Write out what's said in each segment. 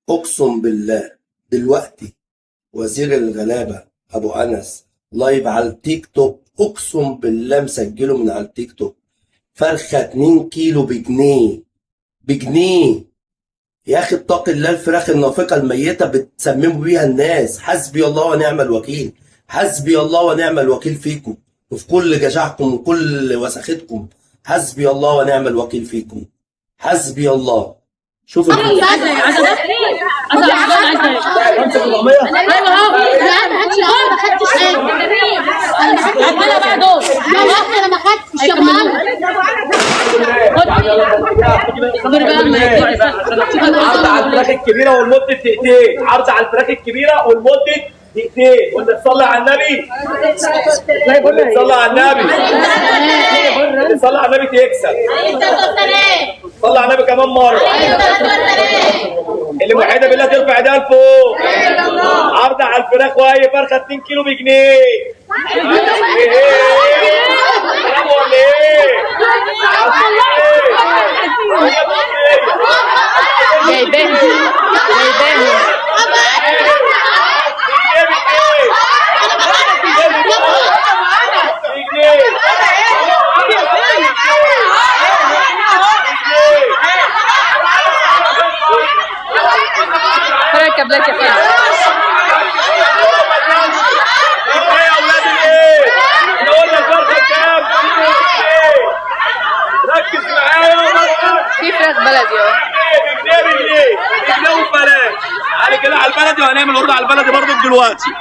اقسم بالله دلوقتي وزير الغلابه ابو انس لايف على التيك توك، اقسم بالله مسجله من على التيك توك. فرخه 2 كيلو بجنيه يا اخي اتق الله. الفراخ النافقه الميته بتسمموا بيها الناس. حسبي الله ونعم الوكيل، حسبي الله ونعم الوكيل فيكم وفي كل جشعكم وكل وسختكم. حسبي الله ونعم الوكيل فيكم، حسبي الله. شوف الفيديو. عرض على الفراخ الكبيره ولمده دقيقتين، عرض على الفراخ الكبيره ولمده دقيقتين. واللي تصلي على النبي، واللي تصلي على النبي، اللي تصلي على النبي تكسب. صلي على النبي كمان مره. اللي موحده بالله ترفع ايديها لفوق. عرض على الفراخ وهي فرخه 2 كيلو بجنيه. برافو ولا ايه؟ جايباهم فرق كابلات يا فندم. يا اولادي ايه؟ نقول لك فرخه كام؟ ركز معايا. في فراخ بلدي اهو. بجنيه وببلاش. تعالى كده على البلدي، وهنعمل عروض على البلدي برضه دلوقتي.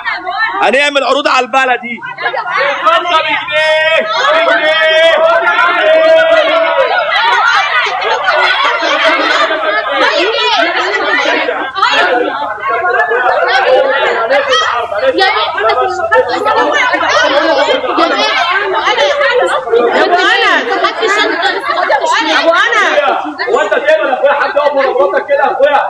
هنعمل عروض على البلدي. الفرخه بجنيه. هو انت دايما يا اخويا حد يقف ورا مراتك كده يا اخويا؟